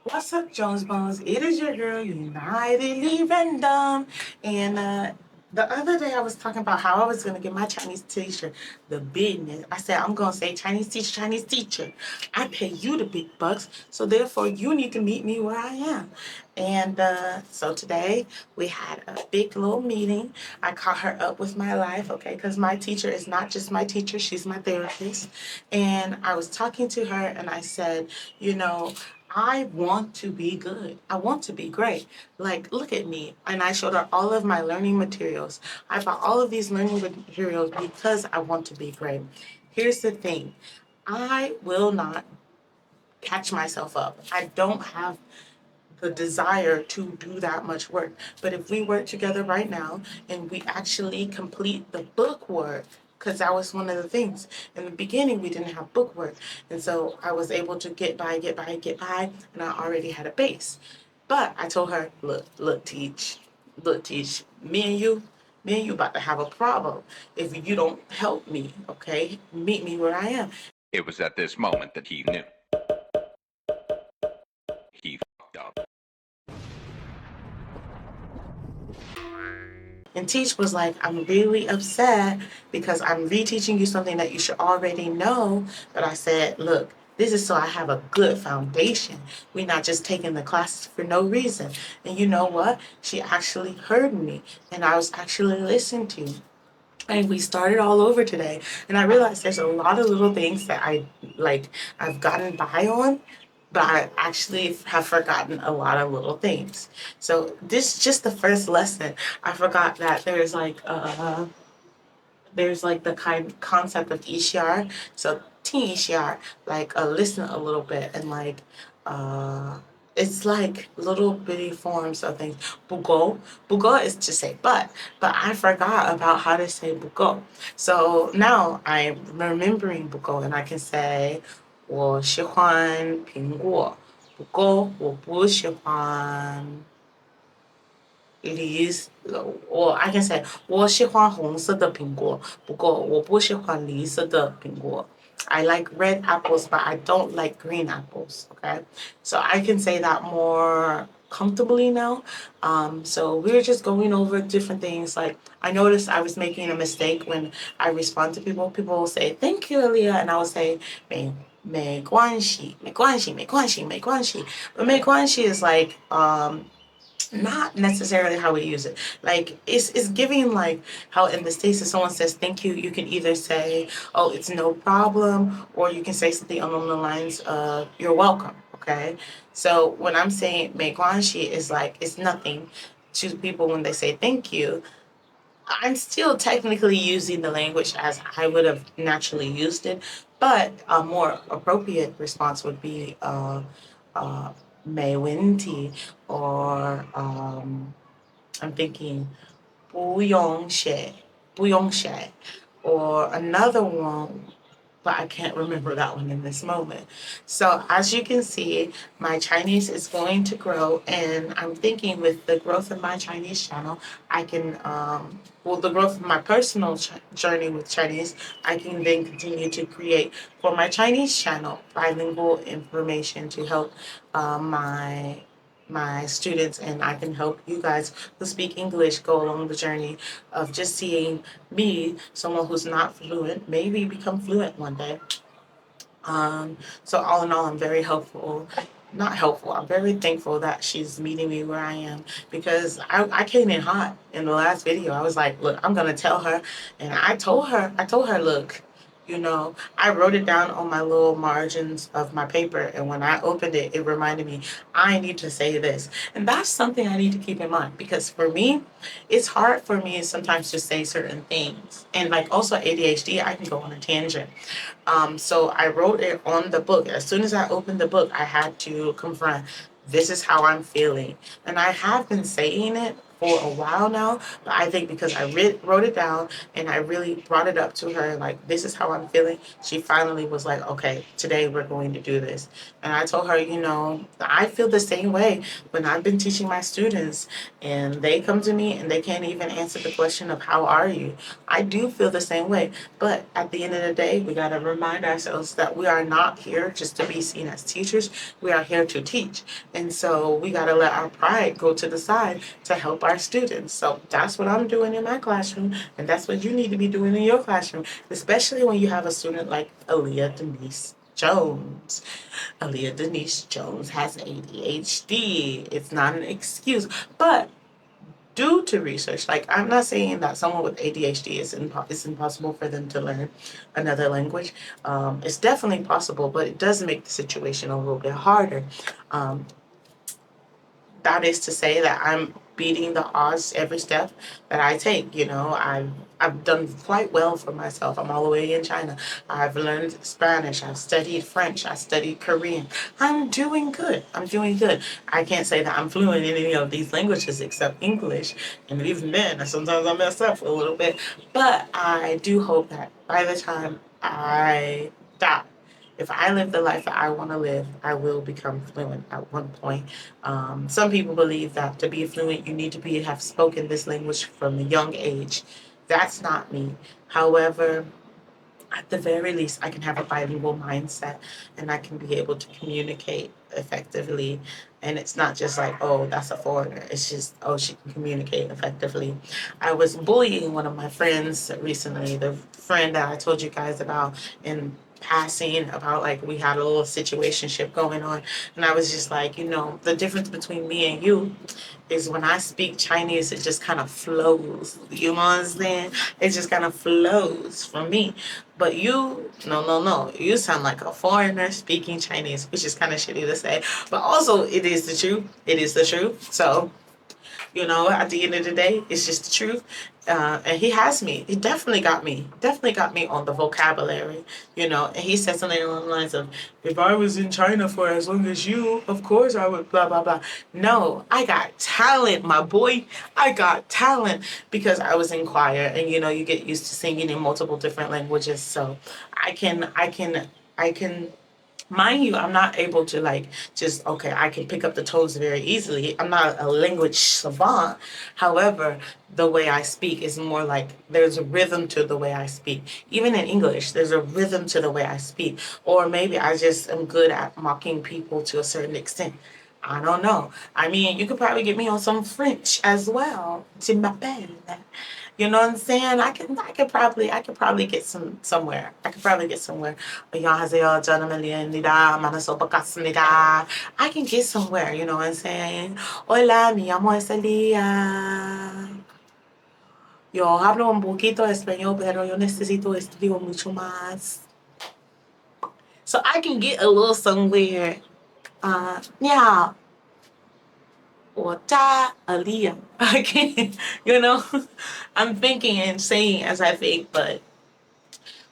What's up, Jones Bones? It is your girl, Unitedly Random. And the other day I was talking about how I was going to get my Chinese teacher the business. I said, I'm going to say, Chinese teacher, Chinese teacher. I pay you the big bucks, so therefore you need to meet me where I am. And so today we had a big little meeting. I caught her up with my life, okay, because my teacher is not just my teacher, she's my therapist. And I was talking to her and I said, you know, I want to be good. I want to be great. Like, look at me. And I showed her all of my learning materials. I bought all of these learning materials because I want to be great. Here's the thing, I will not catch myself up. I don't have the desire to do that much work. But if we work together right now and we actually complete the book work, because that was one of the things. In the beginning, we didn't have book work. And so I was able to get by, and I already had a base. But I told her, look, teach, me and you about to have a problem if you don't help me, okay? Meet me where I am. It was at this moment that he knew. He fucked up. And Teach was like, I'm really upset because I'm reteaching you something that you should already know. But I said, look, this is so I have a good foundation. We're not just taking the classes for no reason. And you know what? She actually heard me and I was actually listened to. And we started all over today. And I realized there's a lot of little things that I've gotten by on, but I actually have forgotten a lot of little things. So this is just the first lesson. I forgot that there's the concept of ECR. So T ECR, listen a little bit and uh it's like little bitty forms of things. Bugo. Bugo is to say but I forgot about how to say bugo. So now I'm remembering bugo and I can say 我喜欢苹果，不过我不喜欢 梨，我 I can say 我喜欢红色的苹果，不过我不喜欢绿色的苹果。I like red apples, but I don't like green apples. Okay, so I can say that more comfortably now. So we were just going over different things. Like I noticed I was making a mistake when I respond to people. People will say thank you, Alia, and I will say 没关系，没关系，没关系，没关系. But 没关系 is not necessarily how we use it. Like it's giving like how in the States if someone says thank you, you can either say, oh, it's no problem, or you can say something along the lines of you're welcome. Okay. So when I'm saying 没关系 is like it's nothing to people when they say thank you. I'm still technically using the language as I would have naturally used it, but a more appropriate response would be uh, 没问题 or I'm thinking 不用谢，不用谢, or another one, but I can't remember that one in this moment. So as you can see, my Chinese is going to grow, and I'm thinking with the growth of my Chinese channel, I can, the growth of my personal journey with Chinese, I can then continue to create for my Chinese channel bilingual information to help my students, and I can help you guys who speak English go along the journey of just seeing me, someone who's not fluent, maybe become fluent one day. So all in all, I'm very helpful. Not helpful. I'm very thankful that she's meeting me where I am because I came in hot in the last video. I was like, look, I'm gonna tell her, and I told her, look, I wrote it down on my little margins of my paper, and when I opened it, it reminded me I need to say this, and that's something I need to keep in mind because for me, it's hard for me sometimes to say certain things, and like also ADHD, I can go on a tangent. So I wrote it on the book. As soon as I opened the book, I had to confront this is how I'm feeling. And I have been saying it for a while now, but I think because I wrote it down and I really brought it up to her, like, this is how I'm feeling, she finally was like, okay, today we're going to do this. And I told her, I feel the same way when I've been teaching my students and they come to me and they can't even answer the question of how are you. I do feel the same way. But at the end of the day, we got to remind ourselves that we are not here just to be seen as teachers. We are here to teach. And so we got to let our pride go to the side to help our students. So that's what I'm doing in my classroom, and that's what you need to be doing in your classroom, especially when you have a student like Alia Denise Jones. Alia Denise Jones has ADHD. It's not an excuse, but due to research, like, I'm not saying that someone with ADHD it's impossible for them to learn another language. It's definitely possible, but it does make the situation a little bit harder. Um, that is to say that I'm beating the odds every step that I take. I've done quite well for myself. I'm all the way in China. I've learned Spanish. I've studied French. I studied Korean. I'm doing good. I can't say that I'm fluent in any of these languages except English. And even then, sometimes I mess up a little bit. But I do hope that by the time I die, if I live the life that I want to live, I will become fluent at one point. Some people believe that to be fluent, you need to have spoken this language from a young age. That's not me. However, at the very least, I can have a bilingual mindset and I can be able to communicate effectively. And it's not just like, oh, that's a foreigner. It's just, oh, she can communicate effectively. I was bullying one of my friends recently, the friend that I told you guys about in passing, about like we had a little situationship going on. And I was just like, the difference between me and you is when I speak Chinese, it just kind of flows. You know what I'm saying? It just kind of flows from me. But you, no. You sound like a foreigner speaking Chinese, which is kind of shitty to say. But also, it is the truth. It is the truth. So, at the end of the day, it's just the truth. And he has me. He definitely got me. Definitely got me on the vocabulary, And he said something along the lines of, if I was in China for as long as you, of course I would blah, blah, blah. No, I got talent, my boy. I got talent because I was in choir. And, you get used to singing in multiple different languages. So I can mind you, I'm not able to I can pick up the tones very easily. I'm not a language savant. However, the way I speak is more like there's a rhythm to the way I speak. Even in English, there's a rhythm to the way I speak. Or maybe I just am good at mocking people to a certain extent. I don't know. I mean, you could probably get me on some French as well. Je m'appelle. You know what I'm saying? I could probably get somewhere. 안녕하세요. 저는 멜리입니다. 만나서 반갑습니다. I can get somewhere, you know what I'm saying? Hola, mi amo es Alia. Yo hablo un poquito español, pero yo necesito estudiar mucho más. So I can get a little somewhere. Yeah. 我家 Alia. I can't, I'm thinking and saying as I think, but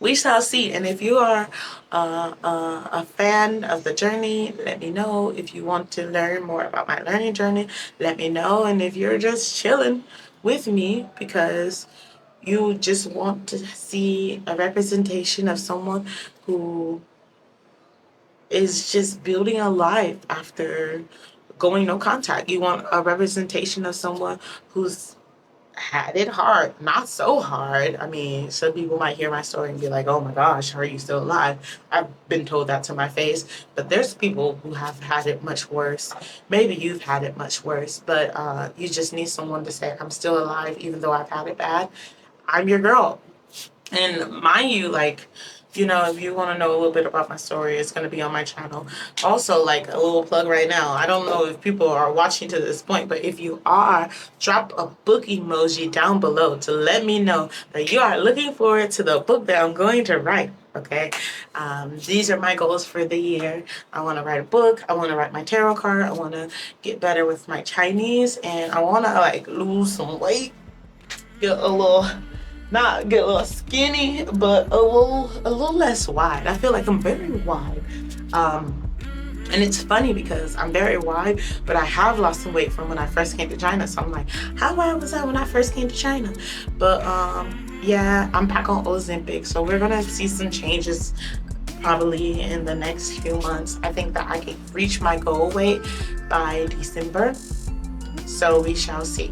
we shall see. And if you are a fan of the journey, let me know. If you want to learn more about my learning journey, let me know. And if you're just chilling with me because you just want to see a representation of someone who is just building a life after going no contact. You want a representation of someone who's had it hard, not so hard. I mean, some people might hear my story and be like, oh my gosh, how are you still alive? I've been told that to my face, but there's people who have had it much worse. Maybe you've had it much worse, but you just need someone to say, I'm still alive, even though I've had it bad. I'm your girl. And mind you, if you want to know a little bit about my story, it's going to be on my channel. Also, a little plug right now. I don't know if people are watching to this point, but if you are, drop a book emoji down below to let me know that you are looking forward to the book that I'm going to write. Okay, these are my goals for the year. I want to write a book. I want to write my tarot card. I want to get better with my Chinese, and I want to lose some weight, not get a little skinny, but a little less wide. I feel like I'm very wide. And it's funny because I'm very wide, but I have lost some weight from when I first came to China. So I'm like, how wide was I when I first came to China? But yeah, I'm back on Ozempic. So we're gonna see some changes probably in the next few months. I think that I can reach my goal weight by December. So we shall see.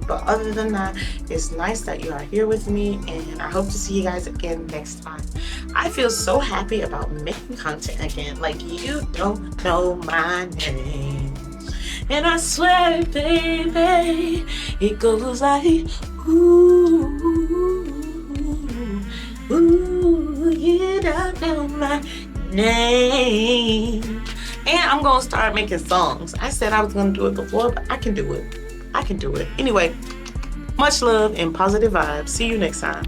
But other than that, it's nice that you are here with me, and I hope to see you guys again next time. I feel so happy about making content again. Like, you don't know my name, and I swear, baby, it goes like, ooh, ooh, you don't know my name. And I'm gonna start making songs. I said I was gonna do it before, but I can do it. I can do it. Anyway, much love and positive vibes. See you next time.